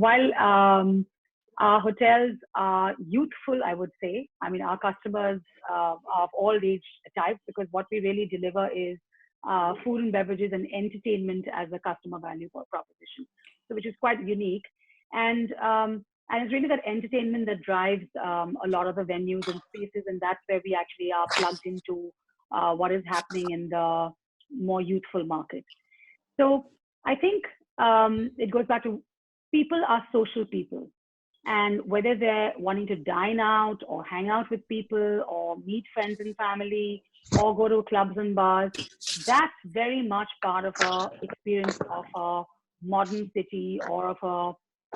while our hotels are youthful, I would say. I mean, our customers are of all age types, because what we really deliver is food and beverages and entertainment as a customer value proposition, so which is quite unique. And it's really that entertainment that drives a lot of the venues and spaces, and that's where we actually are plugged into what is happening in the more youthful market. So I think it goes back to people are social people. And whether they're wanting to dine out or hang out with people or meet friends and family or go to clubs and bars, that's very much part of our experience of a modern city, or of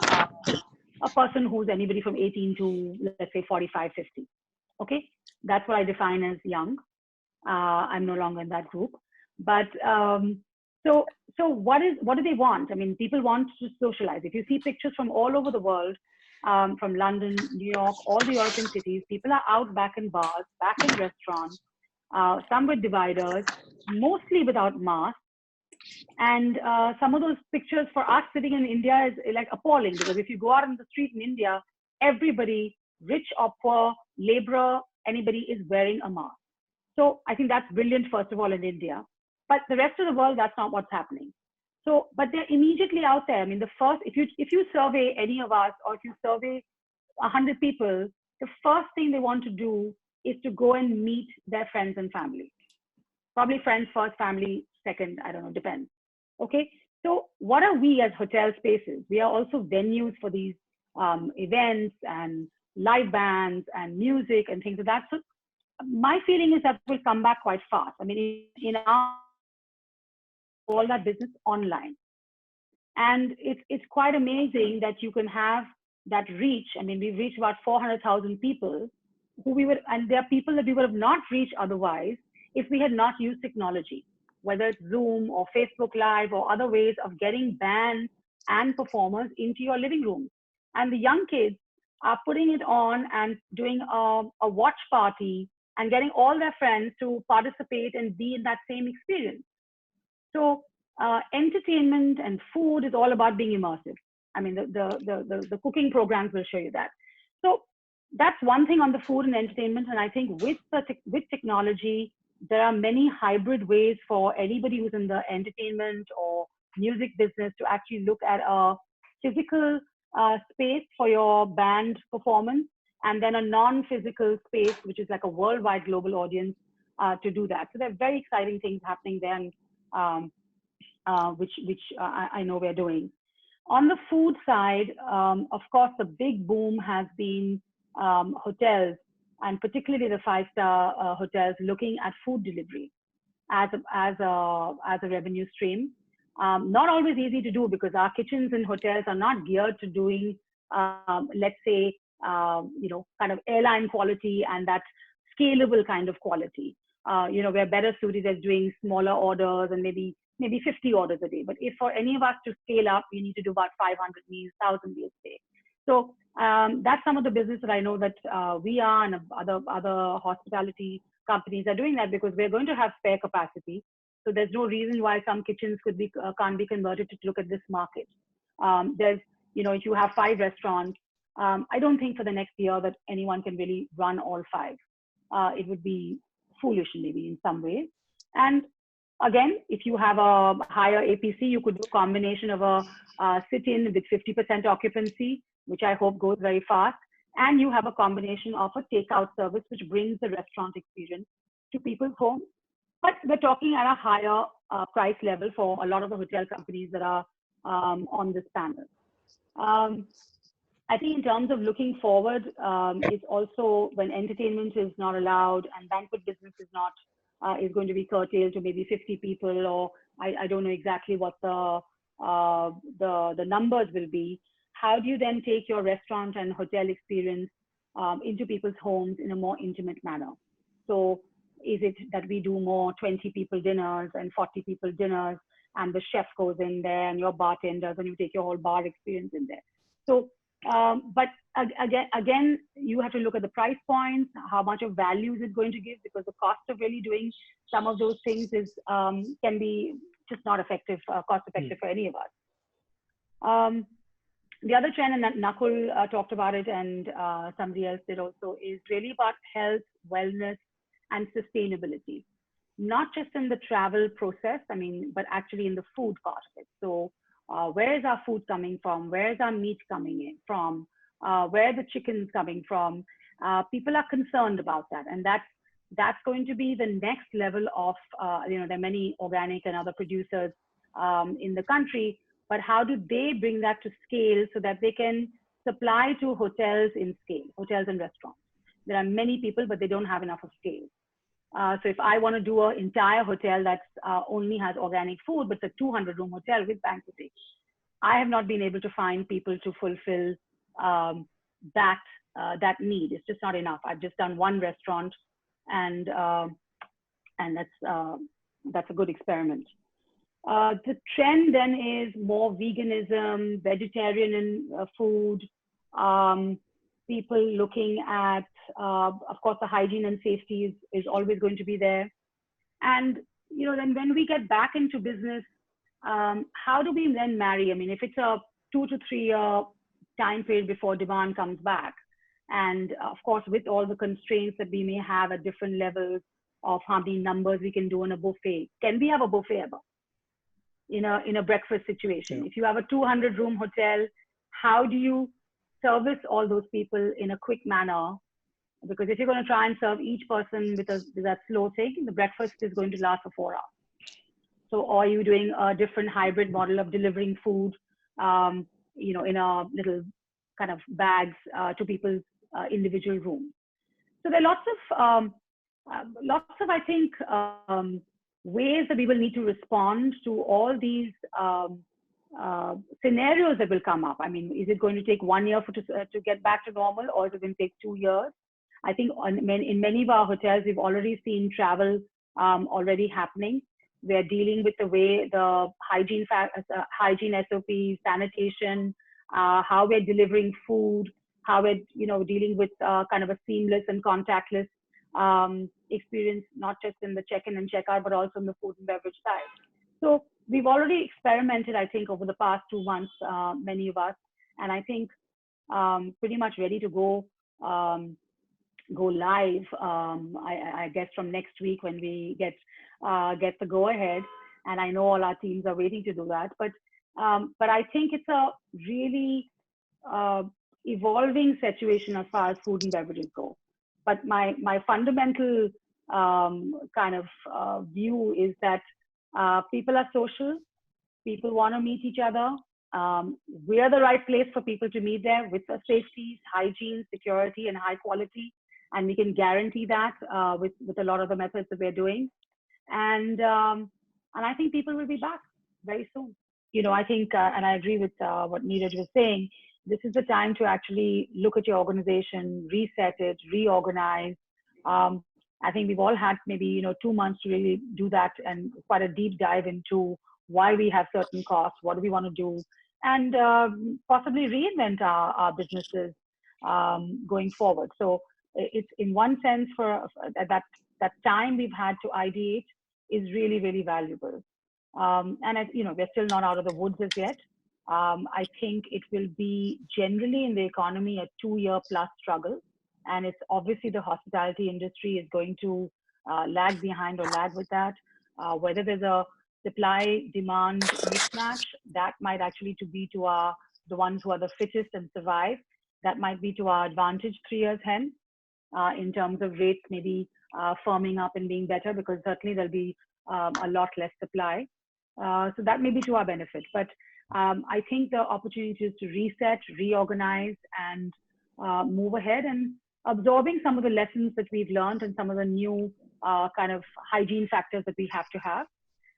a person who's anybody from 18 to, let's say, 45, 50. Okay, that's what I define as young. I'm no longer in that group. But so what do they want? I mean, people want to socialize. If you see pictures from all over the world, from London, New York, all the European cities, people are out back in bars, back in restaurants, some with dividers, mostly without masks. And some of those pictures for us sitting in India is like appalling, because if you go out on the street in India, everybody, rich or poor, laborer, anybody is wearing a mask. So I think that's brilliant, first of all, in India. But the rest of the world, that's not what's happening. So, but they're immediately out there. I mean, the first, if you survey any of us, or if you survey 100 people, the first thing they want to do is to go and meet their friends and family. Probably friends first, family second, I don't know, depends. Okay, so what are we as hotel spaces? We are also venues for these events and live bands and music and things like that. So my feeling is that we'll come back quite fast. I mean, in our all that business online, and it's quite amazing that you can have that reach. I mean, we've reached about 400,000 people who we would, and there are people that we would have not reached otherwise if we had not used technology, whether it's Zoom or Facebook Live or other ways of getting bands and performers into your living room. And the young kids are putting it on and doing a watch party and getting all their friends to participate and be in that same experience. So entertainment and food is all about being immersive. I mean, the cooking programs will show you that. So that's one thing on the food and entertainment. And I think with technology, there are many hybrid ways for anybody who's in the entertainment or music business to actually look at a physical space for your band performance, and then a non-physical space, which is like a worldwide global audience, to do that. So there are very exciting things happening there, and which I know we're doing. On the food side, of course, the big boom has been hotels, and particularly the five-star hotels, looking at food delivery as a revenue stream. Not always easy to do, because our kitchens in hotels are not geared to doing, let's say, kind of airline quality and that scalable kind of quality. We're better suited as doing smaller orders and maybe 50 orders a day. But if for any of us to scale up, we need to do about 500 meals, 1,000 meals a day. So that's some of the business that I know that we are, and other hospitality companies are doing that, because we're going to have spare capacity. So there's no reason why some kitchens can't be converted to look at this market. If you have 5 restaurants, I don't think for the next year that anyone can really run all 5. It would be foolish maybe in some ways. And again, if you have a higher APC, you could do a combination of a sit-in with 50% occupancy, which I hope goes very fast. And you have a combination of a takeout service, which brings the restaurant experience to people's homes. But we're talking at a higher price level for a lot of the hotel companies that are on this panel. I think in terms of looking forward, it's also when entertainment is not allowed and banquet business is going to be curtailed to maybe 50 people, or I don't know exactly what the numbers will be. How do you then take your restaurant and hotel experience into people's homes in a more intimate manner? So is it that we do more 20 people dinners and 40 people dinners, and the chef goes in there and your bartenders, and you take your whole bar experience in there? So, but again, you have to look at the price points, how much of value is it going to give, because the cost of really doing some of those things is can be just not effective, cost effective for any of us. The other trend, and that Nakul talked about it, and somebody else did also, is really about health, wellness, and sustainability. Not just in the travel process, I mean, but actually in the food part of it. So, where is our food coming from? Where is our meat coming in from? Where are the chickens coming from? People are concerned about that, and that's going to be the next level of, there are many organic and other producers in the country, but how do they bring that to scale so that they can supply to hotels in scale, hotels and restaurants? There are many people, but they don't have enough of scale. So if I want to do an entire hotel that only has organic food, but it's a 200-room hotel with banqueting, I have not been able to find people to fulfill that need. It's just not enough. I've just done one restaurant, and that's a good experiment. The trend then is more veganism, vegetarian food, people looking at, of course, the hygiene and safety is always going to be there. And, then when we get back into business, how do we then marry? I mean, if it's a 2 to 3 year time period before demand comes back, and of course, with all the constraints that we may have at different levels of how many numbers we can do in a buffet, can we have a buffet ever? In a breakfast situation? Yeah. If you have a 200-room hotel, how do you service all those people in a quick manner? Because if you're going to try and serve each person with that slow thing, the breakfast is going to last for 4 hours. So, or are you doing a different hybrid model of delivering food, in a little kind of bags to people's individual rooms? So there are lots of I think, ways that we will need to respond to all these scenarios that will come up. I mean, is it going to take 1 year to get back to normal, or is it going to take 2 years? I think in many of our hotels, we've already seen travel already happening. We're dealing with the way the hygiene SOPs, sanitation, how we're delivering food, how we're dealing with kind of a seamless and contactless experience, not just in the check-in and check-out, but also in the food and beverage side. So we've already experimented, I think, over the past 2 months, many of us, and I think pretty much ready to go live. I guess from next week when we get the go ahead, and I know all our teams are waiting to do that. But I think it's a really evolving situation as far as food and beverages go. But my fundamental kind of view is that people are social. People want to meet each other. We are the right place for people to meet there with the safety, hygiene, security, and high quality. And we can guarantee that with a lot of the methods that we're doing. And I think people will be back very soon. I think, and I agree with what Neeraj was saying, this is the time to actually look at your organization, reset it, reorganize. I think we've all had maybe 2 months to really do that, and quite a deep dive into why we have certain costs, what do we want to do, and possibly reinvent our businesses going forward. So it's, in one sense, for that time we've had to ideate is really, really valuable. And as we're still not out of the woods as yet. I think it will be generally in the economy a 2-year plus struggle. And it's obviously the hospitality industry is going to lag behind or lag with that. Whether there's a supply demand mismatch, that might actually be to the ones who are the fittest and survive. That might be to our advantage 3 years hence, in terms of rates maybe firming up and being better, because certainly there'll be a lot less supply. So that may be to our benefit. But I think the opportunity is to reset, reorganize, and move ahead, and absorbing some of the lessons that we've learned and some of the new kind of hygiene factors that we have to have.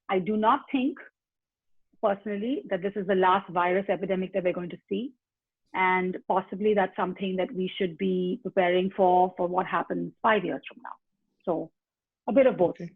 I do not think, personally, that this is the last virus epidemic that we're going to see. And possibly that's something that we should be preparing for what happens 5 years from now. So a bit of both. Okay.